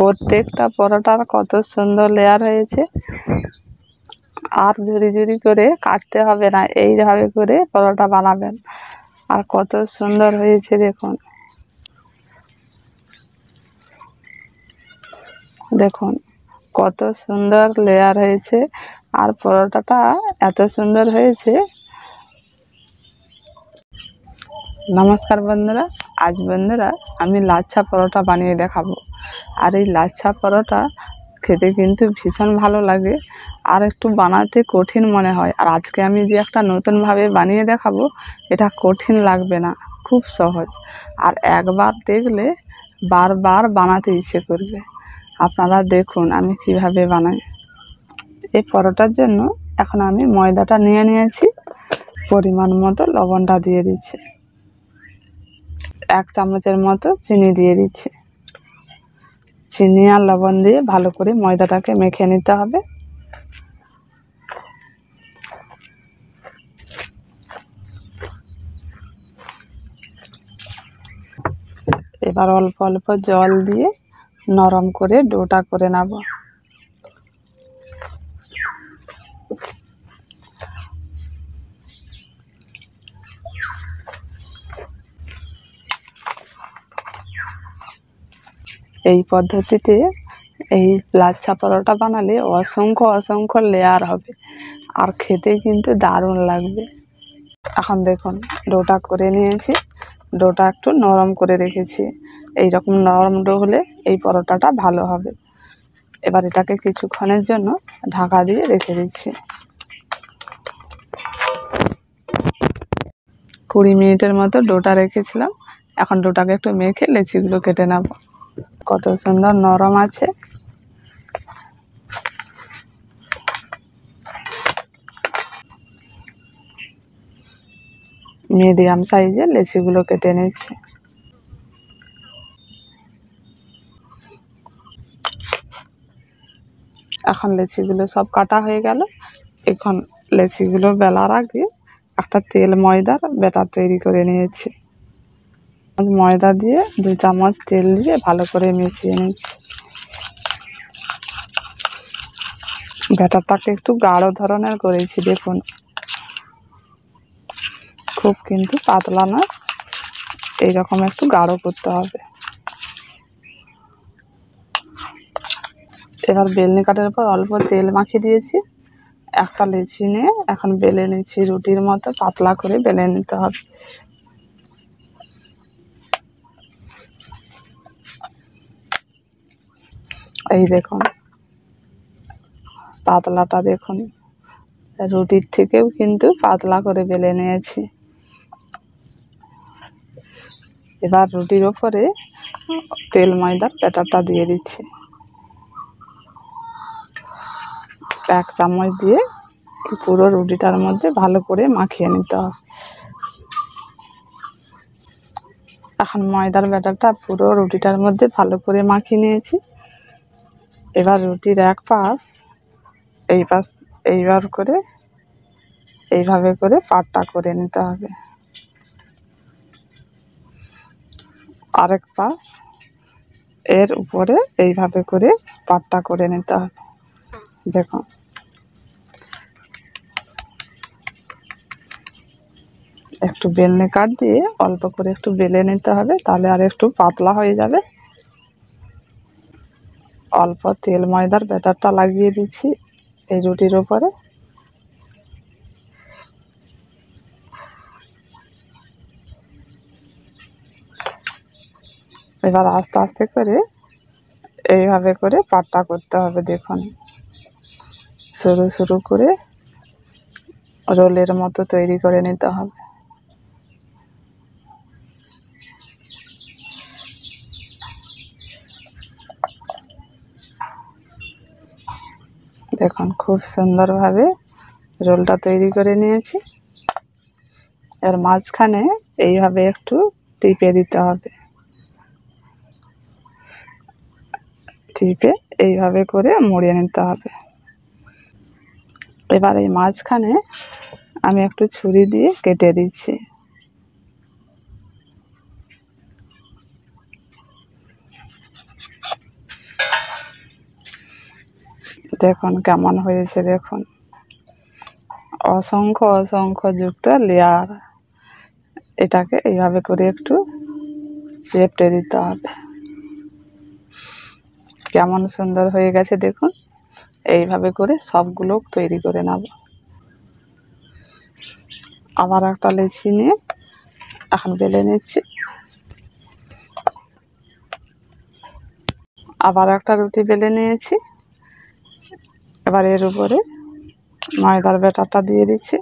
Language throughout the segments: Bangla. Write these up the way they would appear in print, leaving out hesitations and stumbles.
প্রত্যেকটা পরোটার কত সুন্দর লেয়ার হয়েছে। আর ঝুরি ঝুরি করে কাটতে হবে না, এইভাবে করে পরোটা বানাবেন। আর কত সুন্দর হয়েছে দেখুন, দেখুন কত সুন্দর লেয়ার হয়েছে। আর পরোটাটা এত সুন্দর হয়েছে। নমস্কার বন্ধুরা, আজ বন্ধুরা আমি লাচ্ছা পরোটা বানিয়ে দেখাবো। আর এই লাচ্ছা পরোটা খেতে কিন্তু ভীষণ ভালো লাগে, আর একটু বানাতে কঠিন মনে হয়। আর আজকে আমি যে একটা নতুনভাবে বানিয়ে দেখাবো, এটা কঠিন লাগবে না, খুব সহজ। আর একবার দেখলে বারবার বানাতে ইচ্ছে করবে। আপনারা দেখুন আমি কিভাবে বানাই। এই পরোটার জন্য এখন আমি ময়দাটা নিয়ে নিয়েছি, পরিমাণ মতো লবণটা দিয়ে দিচ্ছি, 1 চামচের মতো চিনি দিয়ে দিচ্ছি। চিনি আর লবণ দিয়ে ভালো করে ময়দাটাকে মেখে নিতে হবে। এবার অল্প অল্প জল দিয়ে নরম করে ডোটা করে নেব। এই পদ্ধতিতে এই লাচ্ছা পরোটা বানালে অসংখ্য অসংখ্য লেয়ার হবে, আর খেতে কিন্তু দারুণ লাগবে। এখন দেখুন ডোটা করে নিয়েছি, ডোটা একটু নরম করে রেখেছি। এই রকম নরম ডো হলে এই পরোটাটা ভালো হবে। এবার এটাকে কিছুক্ষণের জন্য ঢাকা দিয়ে রেখে দিচ্ছি। 20 মিনিটের মতো ডোটা রেখেছিলাম। এখন ডোটাকে একটু মেখে লেচিগুলো কেটে নেব। কত সুন্দর নরম আছে। মিডিয়াম সাইজের লেচিগুলো কেটে নিচ্ছি। এখন লেচিগুলো সব কাটা হয়ে গেল। এখন লেচিগুলো বেলার আগে একটা তেল ময়দার ব্যাটার তৈরি করে নিয়েছি। ময়দা দিয়ে 2 চামচ তেল দিয়ে ভালো করে মিশিয়ে নিচ্ছি। ব্যাটারটাকে একটু গাঢ় ধরনের করেছি, দেখুন খুব কিন্তু পাতলা না, এইরকম একটু গাঢ় করতে হবে। এবার বেলনি কাঠের উপর অল্প তেল মাখিয়ে দিয়েছি। একটা লেচি নিয়ে এখন বেলে নিচ্ছি, রুটির মতো পাতলা করে বেলে নিতে হবে। এই দেখুন পাতলাটা, দেখুন রুটির থেকেও কিন্তু পাতলা করে বেলে নিয়েছি। এবার রুটির ওপরে তেল ময়দার ব্যাটারটা দিয়ে দিচ্ছি। 1 চামচ দিয়ে পুরো রুটিটার মধ্যে ভালো করে মাখিয়ে নিতে হবে। এখন ময়দার ব্যাটারটা পুরো রুটিটার মধ্যে ভালো করে মাখিয়ে নিয়েছি। এবার রুটির এক পাশ এইবার করে এইভাবে করে পাটটা করে নিতে হবে। আরেক পাশ এর উপরে এইভাবে করে পাটটা করে নিতে হবে। দেখুন একটু বেলনি কাঠ দিয়ে অল্প করে একটু বেলে নিতে হবে, তাহলে আর একটু পাতলা হয়ে যাবে। অল্প তেল ময়দার ব্যাটারটা লাগিয়ে দিচ্ছি এই রুটির উপরে। এবার আস্তে আস্তে করে এইভাবে করে পাটটা করতে হবে। দেখুন সরু সরু করে রোলের মতো তৈরি করে নিতে হবে। দেখুন খুব সুন্দরভাবে রোলটা তৈরি করে নিয়েছি। এর মাঝখানে এইভাবে একটু টিপে দিতে হবে, টিপে এইভাবে করে মুড়িয়ে নিতে হবে। এবার এই মাঝখানে আমি একটু ছুরি দিয়ে কেটে দিচ্ছি। দেখুন কেমন হয়েছে, দেখুন অসংখ্য অসংখ্য যুক্ত লেয়ার। এটাকে এইভাবে করে একটু চেপটে দিতে হবে। কেমন সুন্দর হয়ে গেছে দেখুন। এইভাবে করে সবগুলো তৈরি করে নেব। আবার একটা লেচি নিয়ে এখন বেলে নিচ্ছি। আবার একটা রুটি বেলে নিয়েছি। এবার এর উপরে ময়দার ব্যাটারটা দিয়ে দিচ্ছি।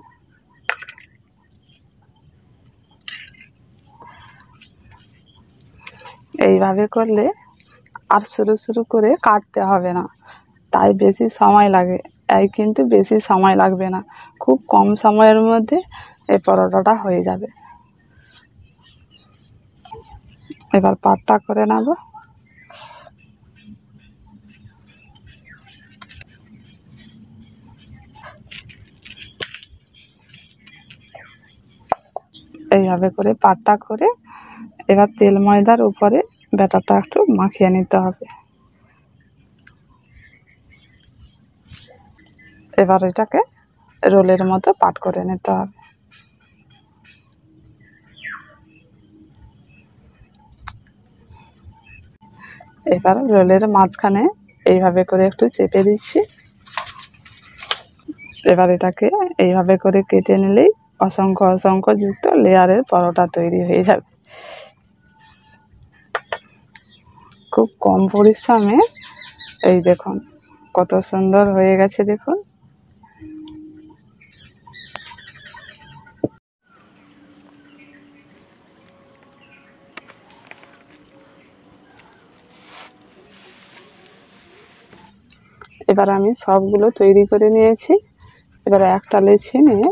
এইভাবে করলে আর শুরু শুরু করে কাটতে হবে না, তাই বেশি সময় লাগে। এই কিন্তু বেশি সময় লাগবে না, খুব কম সময়ের মধ্যে এই পরোটাটা হয়ে যাবে। এবার পাটটা করে নেব। এইভাবে করে পাটটা করে এবার তেল ময়দার উপরে ব্যাটারটা একটু মাখিয়ে নিতে হবে। এবার এটাকে রোলের মতো পাট করে নিতে হবে। এবার রোলের মাঝখানে এইভাবে করে একটু চেপে দিচ্ছি। এবার এটাকে এইভাবে করে কেটে নিলেই অসংখ্য অসংখ্য যুক্ত লেয়ারের পরোটা তৈরি হয়ে যাবে। খুব কম পরিশ্রমে এই দেখুন কত সুন্দর হয়ে গেছে দেখুন। এবার আমি সবগুলো তৈরি করে নিয়েছি। এবার একটা লেচি নিয়ে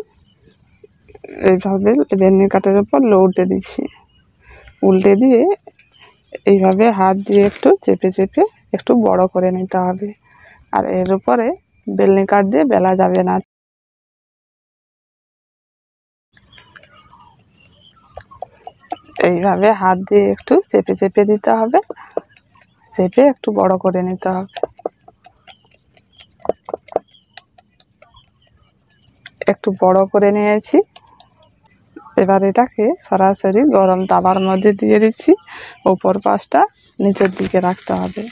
এইভাবে বেলনি কাঠের উপর উল্টে দিচ্ছি। উল্টে দিয়ে এইভাবে হাত দিয়ে একটু চেপে চেপে একটু বড় করে নিতে হবে। আর এর উপরে বেলনি কাঠ দিয়ে বেলা যাবে না। এইভাবে হাত দিয়ে একটু চেপে চেপে দিতে হবে, চেপে একটু বড় করে নিতে হবে। একটু বড় করে নিয়েছি। এবার এটাকে সরাসরি গরম তাওয়ার মধ্যে দিয়ে দিচ্ছি। উপর পাশটা নিচের দিকে রাখতে হবে।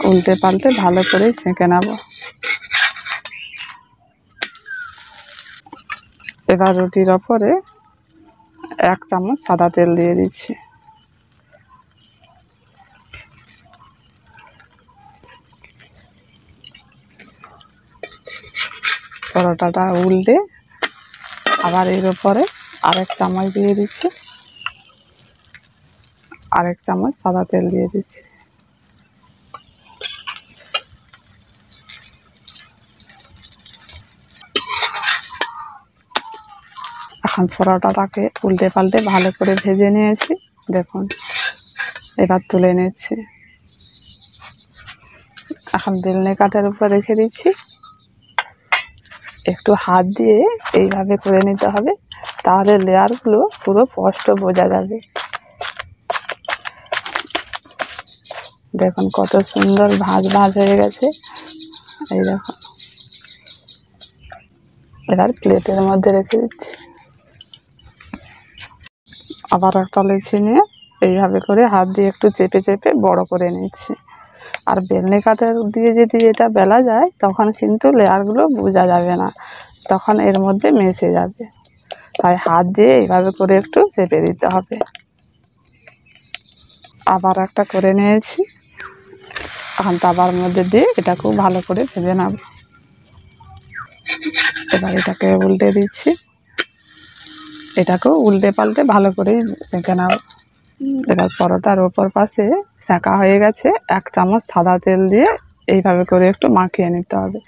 উল্টে পাল্টে ভালো করে ছেঁকে নেব। এবার রুটির ওপরে 1 চামচ সাদা তেল দিয়ে দিচ্ছি। পরোটাটা উল্টে আবার এর উপরে 1 চামচ দিয়ে দিচ্ছি। 1 চামচ সাদা তেল দিয়ে দিচ্ছি। এখন পরোটাটাকে উল্টে পাল্টে ভালো করে ভেজে নিয়েছি দেখুন। এবার তুলে নিচ্ছি। এখন বেলনি কাঠের উপর রেখে দিচ্ছি। একটু হাত দিয়ে এইভাবে করে নিতে হবে, তাহলে লেয়ারগুলো পুরো স্পষ্ট বোঝা যাবে। দেখুন কত সুন্দর ভাঁজ ভাঁজ হয়ে গেছে। এই দেখুন। এবার প্লেটের মধ্যে রেখে দিচ্ছি। আবার একটা লেচি নিয়ে এইভাবে করে হাত দিয়ে একটু চেপে চেপে বড় করে নিচ্ছি। আর বেলনি কাঠের দিয়ে যদি এটা বেলা যায় তখন কিন্তু লেয়ারগুলো বোঝা যাবে না, তখন এর মধ্যে মিশে যাবে। তাই হাত দিয়ে এইভাবে করে একটু চেপে দিতে হবে। আবার একটা করে নিয়েছি। এখন তাওয়ার মধ্যে দিয়ে এটা খুব ভালো করে ভেজে নেব। এবার এটাকে উল্টে দিচ্ছি। এটাকেও উল্টে পাল্টে ভালো করে সেঁকে নেব। এবার পরোটার ওপর পাশে সেঁকা হয়ে গেছে। 1 চামচ সাদা তেল দিয়ে এইভাবে করে একটু মাখিয়ে নিতে হবে।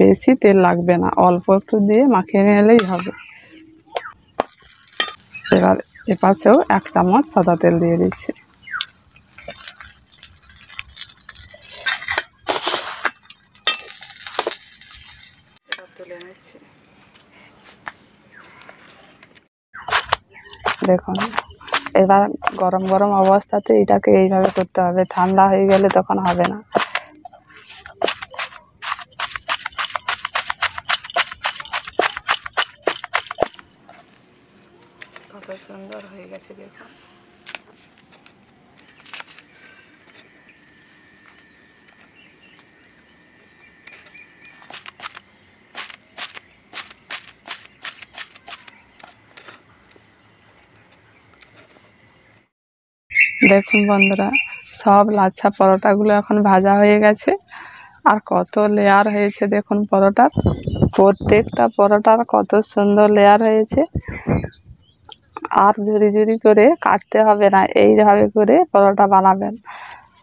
বেশি তেল লাগবে না, অল্প একটু দিয়ে মাখিয়ে নিলেই হবে। এবার এপাশেও 1 চামচ সাদা তেল দিয়ে দিচ্ছি। এবার তুলে নিচ্ছি। দেখুন এবার গরম গরম অবস্থাতে এটাকে এইভাবে করতে হবে, ঠান্ডা হয়ে গেলে তখন হবে না। সুন্দর হয়ে গেছে দেখুন। দেখুন বন্ধুরা, সব লাচ্ছা পরোটাগুলো এখন ভাজা হয়ে গেছে। আর কত লেয়ার হয়েছে দেখুন পরোটার। প্রত্যেকটা পরোটার কত সুন্দর লেয়ার হয়েছে। আর ঝুরি ঝুরি করে কাটতে হবে না, এইভাবে করে পরোটা বানাবেন।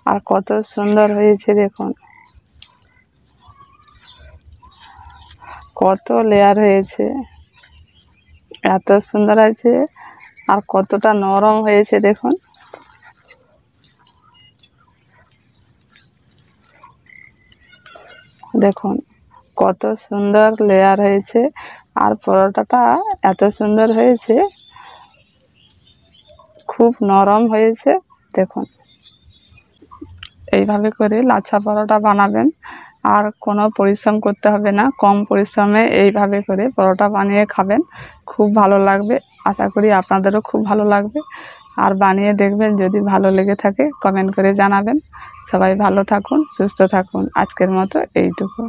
আর কত সুন্দর হয়েছে দেখুন, কত লেয়ার হয়েছে, এত সুন্দর হয়েছে। আর কতটা নরম হয়েছে দেখুন। দেখুন কত সুন্দর লেয়ার হয়েছে। আর পরোটাটা এত সুন্দর হয়েছে, খুব নরম হয়েছে দেখুন। এইভাবে করে লাচ্ছা পরোটা বানাবেন, আর কোনো পরিশ্রম করতে হবে না। কম পরিশ্রমে এইভাবে করে পরোটা বানিয়ে খাবেন, খুব ভালো লাগবে। আশা করি আপনাদেরও খুব ভালো লাগবে। আর বানিয়ে দেখবেন, যদি ভালো লেগে থাকে কমেন্ট করে জানাবেন। সবাই ভালো থাকুন, সুস্থ থাকুন। আজকের মতো এইটুকু।